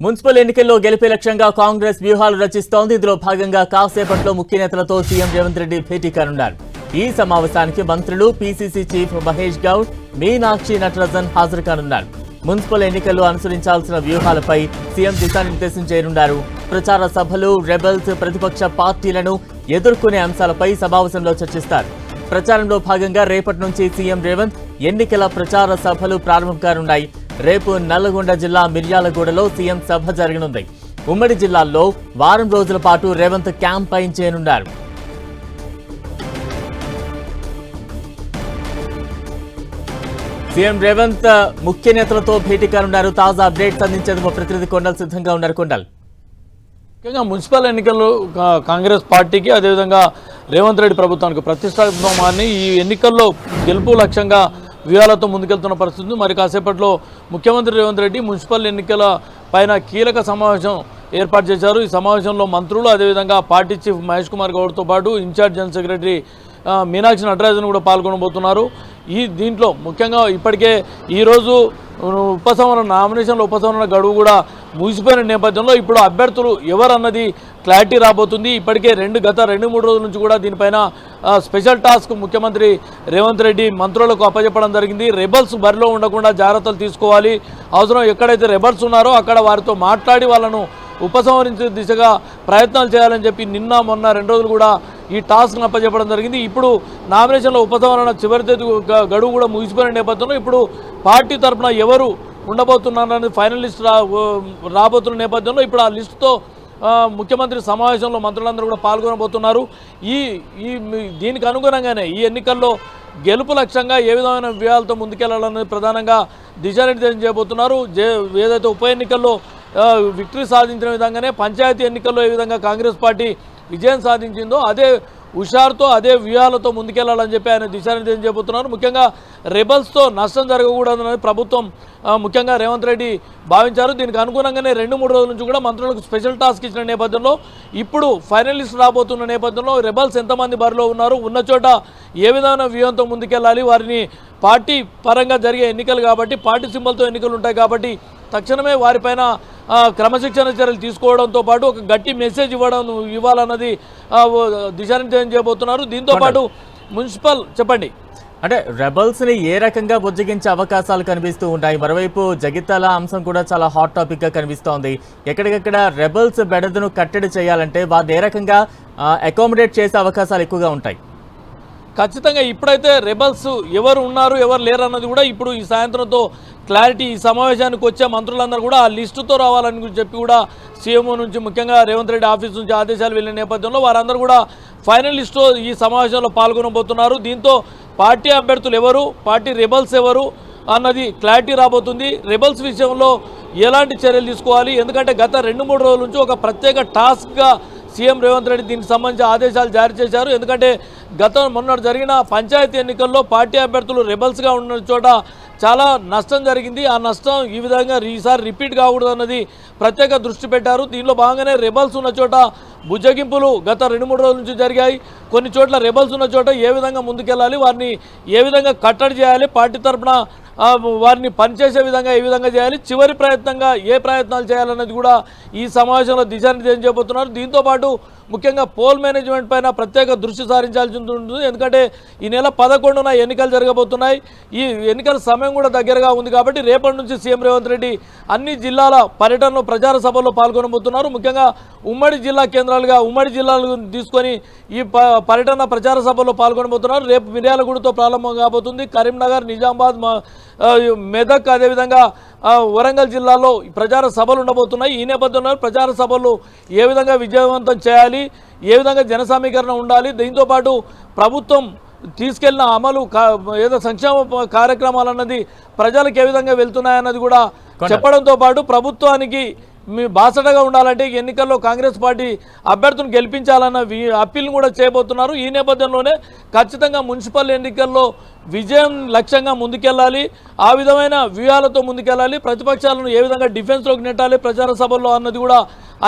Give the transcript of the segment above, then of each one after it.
Municipal ఎన్నికల్లో గెలిపే లక్ష్యంగా కాంగ్రెస్ వ్యూహాలు రచిస్తోంది. ఇందులో భాగంగా కాసేపట్లో ముఖ్య నేతలతో సీఎం రేవంత్ రెడ్డి భేటీ కానున్నారు. ఈ సమావేశానికి మంత్రులు, పీసీసీ చీఫ్ మహేష్ గౌడ్, మీనాక్షి నటరాజన్ హాజరు కానున్నారు. మున్సిపల్ ఎన్నికల్లో అనుసరించాల్సిన వ్యూహాలపై సీఎం దిశానిర్దేశం చేయనున్నారు. ప్రచార సభలు, రెబెల్స్, ప్రతిపక్ష పార్టీలను ఎదుర్కొనే అంశాలపై సమావేశంలో చర్చిస్తారు. ప్రచారంలో భాగంగా రేపటి నుంచి సీఎం రేవంత్ ఎన్నికల ప్రచార సభలు ప్రారంభం కానున్నాయి. రేపు నల్లగొండ జిల్లా మిర్యాలగూడలో సీఎం సభ జరగనుంది. ఉమ్మడి జిల్లాల్లో వారం రోజుల పాటు రేవంత్ క్యాంపెయిన్ చేయనున్నారు. సీఎం రేవంత్ ముఖ్య నేతలతో భేటీ కానున్నారు. తాజా అప్డేట్స్ అందించేందుకు ప్రతినిధి కొండల్ సిద్ధంగా ఉన్నారు. కొండల్, ముఖ్యంగా మున్సిపల్ ఎన్నికల్లో కాంగ్రెస్ పార్టీకి అదేవిధంగా రేవంత్ రెడ్డి ప్రభుత్వానికి ప్రతిష్టాత్మకమాన్ని ఈ ఎన్నికల్లో గెలుపు లక్ష్యంగా వ్యూహాలతో ముందుకెళ్తున్న పరిస్థితి. మరి కాసేపట్లో ముఖ్యమంత్రి రేవంత్ రెడ్డి మున్సిపల్ ఎన్నికల పైన కీలక సమావేశం ఏర్పాటు చేశారు. ఈ సమావేశంలో మంత్రులు, అదేవిధంగా పార్టీ చీఫ్ మహేష్ కుమార్ గౌడ్తో పాటు incharge general secretary Meenakshi Natarajan కూడా పాల్గొనబోతున్నారు. దీంట్లో ముఖ్యంగా ఇప్పటికే ఈరోజు నామినేషన్ల ఉపసంహరణ గడువు కూడా ముగిసిపోయిన నేపథ్యంలో ఇప్పుడు అభ్యర్థులు ఎవరన్నది క్లారిటీ రాబోతుంది. ఇప్పటికే గత 2-3 రోజుల నుంచి కూడా దీనిపైన స్పెషల్ టాస్క్ ముఖ్యమంత్రి రేవంత్ రెడ్డి మంత్రులకు అప్పచెప్పడం జరిగింది. రెబల్స్ బరిలో ఉండకుండా జాగ్రత్తలు తీసుకోవాలి, అవసరం ఎక్కడైతే రెబల్స్ ఉన్నారో అక్కడ వారితో మాట్లాడి వాళ్ళను ఉపసంహరించే దిశగా ప్రయత్నాలు చేయాలని చెప్పి నిన్న మొన్న 2 రోజులు కూడా ఈ టాస్క్ను అప్పచెప్పడం జరిగింది. ఇప్పుడు నామినేషన్ల ఉపసంహరణ చివరి తేదీ గడువు కూడా ముగిసిపోయిన నేపథ్యంలో ఇప్పుడు పార్టీ తరఫున ఎవరు ఉండబోతున్నారనేది ఫైనలిస్ట్ రాబోతున్న నేపథ్యంలో ఇప్పుడు ఆ లిస్టుతో ముఖ్యమంత్రి సమావేశంలో మంత్రులందరూ కూడా పాల్గొనబోతున్నారు. దీనికి అనుగుణంగానే ఈ ఎన్నికల్లో గెలుపు లక్ష్యంగా ఏ విధమైన వ్యూహాలతో ముందుకెళ్లాలనేది ప్రధానంగా దిశానిర్దేశం చేయబోతున్నారు. ఏదైతే ఉప ఎన్నికల్లో విక్టరీ సాధించిన విధంగానే పంచాయతీ ఎన్నికల్లో ఏ విధంగా కాంగ్రెస్ పార్టీ విజయం సాధించిందో అదే హుషారుతో అదే వ్యూహాలతో ముందుకెళ్లాలని చెప్పి ఆయన దిశానిర్దేశం చేయబోతున్నారు. ముఖ్యంగా రెబల్స్తో నష్టం జరగకూడదనేది ప్రభుత్వం ముఖ్యంగా రేవంత్ రెడ్డి భావించారు. దీనికి అనుగుణంగానే 2-3 రోజుల నుంచి కూడా మంత్రులకు స్పెషల్ టాస్క్ ఇచ్చిన నేపథ్యంలో ఇప్పుడు ఫైనలిస్ట్ రాబోతున్న నేపథ్యంలో రెబల్స్ ఎంతమంది బరిలో ఉన్నారు, ఉన్న చోట ఏ విధమైన వ్యూహంతో ముందుకెళ్ళాలి, వారిని పార్టీ పరంగా జరిగే ఎన్నికలు కాబట్టి పార్టీ సింబల్తో ఎన్నికలు ఉంటాయి కాబట్టి తక్షణమే వారిపైన క్రమశిక్షణ చర్యలు తీసుకోవడంతో పాటు ఒక గట్టి మెసేజ్ ఇవ్వాలన్నది దిశానిర్దేశం చేయబోతున్నారు. దీంతో పాటు మున్సిపల్ చెప్పండి అంటే రెబల్స్ ని ఏ రకంగా బుజ్జగించే అవకాశాలు కనిపిస్తూ ఉంటాయి. మరోవైపు జగిత్యాల అంశం కూడా చాలా హాట్ టాపిక్ గా కనిపిస్తోంది. ఎక్కడికక్కడ రెబల్స్ బెడదను కట్టడి చేయాలంటే వారిని ఏ రకంగా అకామిడేట్ చేసే అవకాశాలు ఎక్కువగా ఉంటాయి. ఖచ్చితంగా ఇప్పుడైతే రెబల్స్ ఎవరు ఉన్నారు ఎవరు లేరు అన్నది కూడా ఇప్పుడు ఈ సాయంత్రంతో క్లారిటీ. ఈ సమావేశానికి వచ్చే మంత్రులందరూ కూడా ఆ లిస్టుతో రావాలని చెప్పి కూడా సీఎంఓ నుంచి ముఖ్యంగా రేవంత్ రెడ్డి ఆఫీస్ నుంచి ఆదేశాలు వెళ్ళిన నేపథ్యంలో వారందరూ కూడా ఫైనల్ లిస్టులో ఈ సమావేశంలో పాల్గొనబోతున్నారు. దీంతో పార్టీ అభ్యర్థులు ఎవరు, పార్టీ రెబల్స్ ఎవరు అన్నది క్లారిటీ రాబోతుంది. రెబల్స్ విషయంలో ఎలాంటి చర్యలు తీసుకోవాలి, ఎందుకంటే గత 2-3 రోజుల నుంచి ఒక ప్రత్యేక టాస్క్గా సీఎం రేవంత్ రెడ్డి దీనికి సంబంధించి ఆదేశాలు జారీ చేశారు. ఎందుకంటే మొన్న జరిగిన పంచాయతీ ఎన్నికల్లో పార్టీ అభ్యర్థులు రెబల్స్గా ఉన్న చోట చాలా నష్టం జరిగింది. ఆ నష్టం ఈ విధంగా ఈసారి రిపీట్ కాకూడదు అన్నది ప్రత్యేక దృష్టి పెట్టారు. దీనిలో భాగంగానే రెబల్స్ ఉన్న చోట బుజ్జగింపులు గత 2-3 రోజుల నుంచి జరిగాయి. కొన్ని చోట్ల రెబల్స్ ఉన్న చోట ఏ విధంగా ముందుకెళ్ళాలి, వారిని ఏ విధంగా కట్టడి చేయాలి, పార్టీ తరఫున వారిని పనిచేసే విధంగా ఏ విధంగా చేయాలి, చివరి ప్రయత్నంగా ఏ ప్రయత్నాలు చేయాలన్నది కూడా ఈ సమావేశంలో దిశానిర్దేశం చేయబోతున్నారు. దీంతోపాటు ముఖ్యంగా పోల్ మేనేజ్మెంట్ పైన ప్రత్యేక దృష్టి సారించాల్సి ఉంటుంది. ఎందుకంటే ఈ నెల 11న ఎన్నికలు జరగబోతున్నాయి. ఈ ఎన్నికల సమయం కూడా దగ్గరగా ఉంది కాబట్టి రేపటి నుంచి సీఎం రేవంత్ రెడ్డి అన్ని జిల్లాల పర్యటనలో ప్రచార సభల్లో పాల్గొనబోతున్నారు. ముఖ్యంగా ఉమ్మడి జిల్లా కేంద్రాలుగా ఉమ్మడి జిల్లాలు తీసుకొని ఈ పర్యటన ప్రచార సభల్లో పాల్గొనబోతున్నారు. రేపు మిర్యాలగూడతో ప్రారంభం కాబోతుంది. కరీంనగర్, నిజామాబాద్, మెదక్, అదేవిధంగా వరంగల్ జిల్లాలో ప్రచార సభలు ఉండబోతున్నాయి. ఈ నేపథ్యంలో ప్రచార సభలు ఏ విధంగా విజయవంతం చేయాలి, ఏ విధంగా జన సమీకరణ ఉండాలి, దీంతోపాటు ప్రభుత్వం తీసుకెళ్లిన అమలు ఏదో సంక్షేమ కార్యక్రమాలు అన్నది ప్రజలకు ఏ విధంగా వెళ్తున్నాయన్నది కూడా చెప్పడంతో పాటు ప్రభుత్వానికి మీ బాసటగా ఉండాలంటే ఎన్నికల్లో కాంగ్రెస్ పార్టీ అభ్యర్థులను గెలిపించాలన్న అప్పీల్ని కూడా చేయబోతున్నారు. ఈ నేపథ్యంలోనే ఖచ్చితంగా మున్సిపల్ ఎన్నికల్లో విజయం లక్ష్యంగా ముందుకెళ్ళాలి, ఆ విధమైన వ్యూహాలతో ముందుకెళ్ళాలి, ప్రతిపక్షాలను ఏ విధంగా డిఫెన్స్లోకి నెట్టాలి ప్రచార సభల్లో అన్నది కూడా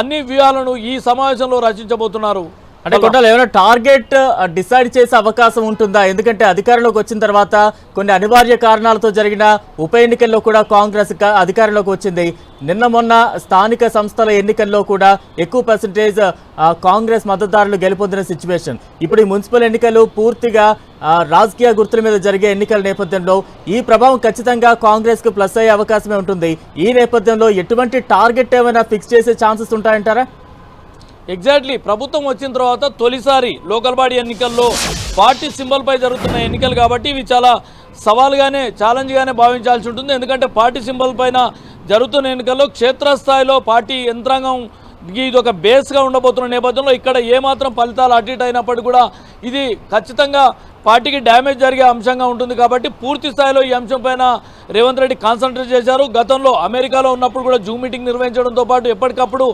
అన్ని వ్యూహాలను ఈ సమావేశంలో రచించబోతున్నారు. అంటే కొండలు ఏమైనా టార్గెట్ డిసైడ్ చేసే అవకాశం ఉంటుందా? ఎందుకంటే అధికారంలోకి వచ్చిన తర్వాత కొన్ని అనివార్య కారణాలతో జరిగిన ఉప ఎన్నికల్లో కూడా కాంగ్రెస్ అధికారంలోకి వచ్చింది. నిన్న మొన్న స్థానిక సంస్థల ఎన్నికల్లో కూడా ఎక్కువ పర్సెంటేజ్ కాంగ్రెస్ మద్దతుదారులు గెలుపొందిన సిచ్యువేషన్. ఇప్పుడు ఈ మున్సిపల్ ఎన్నికలు పూర్తిగా రాజకీయ గుర్తుల మీద జరిగే ఎన్నికల నేపథ్యంలో ఈ ప్రభావం ఖచ్చితంగా కాంగ్రెస్ కు ప్లస్ అయ్యే అవకాశమే ఉంటుంది. ఈ నేపథ్యంలో ఎటువంటి టార్గెట్ ఏమైనా ఫిక్స్ చేసే ఛాన్సెస్ ఉంటాయంటారా? ఎగ్జాక్ట్లీ, ప్రభుత్వం వచ్చిన తర్వాత తొలిసారి లోకల్ బాడీ ఎన్నికల్లో పార్టీ సింబల్పై జరుగుతున్న ఎన్నికలు కాబట్టి ఇవి చాలా సవాల్గానే ఛాలెంజ్గానే భావించాల్సి ఉంటుంది. ఎందుకంటే పార్టీ సింబల్ పైన జరుగుతున్న ఎన్నికల్లో క్షేత్రస్థాయిలో పార్టీ యంత్రాంగం ఇది ఒక బేస్గా ఉండబోతున్న నేపథ్యంలో ఇక్కడ ఏమాత్రం ఫలితాలు అటు ఇటు అయినప్పటికీ కూడా ఇది ఖచ్చితంగా పార్టీకి డ్యామేజ్ జరిగే అంశంగా ఉంటుంది. కాబట్టి పూర్తి స్థాయిలో ఈ అంశం పైన రేవంత్ రెడ్డి కాన్సన్ట్రేట్ చేశారు. గతంలో అమెరికాలో ఉన్నప్పుడు కూడా జూమ్ మీటింగ్ నిర్వహించడంతో పాటు ఎప్పటికప్పుడు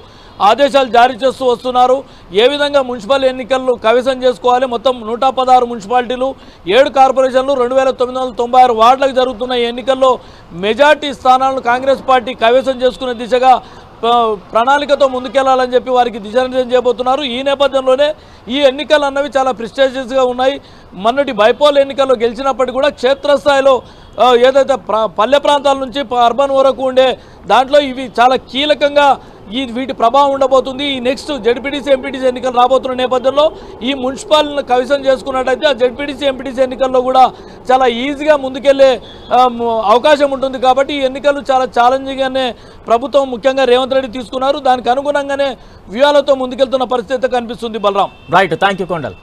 ఆదేశాలు జారీ చేస్తూ వస్తున్నారు. ఏ విధంగా మున్సిపల్ ఎన్నికలను కైవసం చేసుకోవాలి, మొత్తం 116 మున్సిపాలిటీలు 7 కార్పొరేషన్లు 2996 వార్డులకు జరుగుతున్న ఈ ఎన్నికల్లో మెజార్టీ స్థానాలను కాంగ్రెస్ పార్టీ కైవసం చేసుకునే దిశగా ప్రణాళికతో ముందుకెళ్లాలని చెప్పి వారికి దిశానిర్దేశం చేయబోతున్నారు. ఈ నేపథ్యంలోనే ఈ ఎన్నికలు అన్నవి చాలా ప్రెస్టీజియస్గా ఉన్నాయి. మొన్నటి బైపోల్ ఎన్నికల్లో గెలిచినప్పటికీ కూడా క్షేత్రస్థాయిలో ఏదైతే పల్లె ప్రాంతాల నుంచి అర్బన్ వరకు ఉండే దాంట్లో ఇవి చాలా కీలకంగా వీటి ప్రభావం ఉండబోతుంది. ఈ నెక్స్ట్ జెడ్పీటీసీ ఎంపీటీసీ ఎన్నికలు రాబోతున్న నేపథ్యంలో ఈ మున్సిపాలిటీని కవిసం చేసుకున్నట్టయితే ఆ జెడ్పీటీసీ ఎంపీటీసీ ఎన్నికల్లో కూడా చాలా ఈజీగా ముందుకెళ్లే అవకాశం ఉంటుంది. కాబట్టి ఈ ఎన్నికలు చాలా ఛాలెంజింగ్గానే ప్రభుత్వం ముఖ్యంగా రేవంత్ రెడ్డి తీసుకున్నారు. దానికి అనుగుణంగానే వ్యూహాలతో ముందుకెళ్తున్న పరిస్థితి కనిపిస్తుంది. Balaram. Right, thank you Kondal.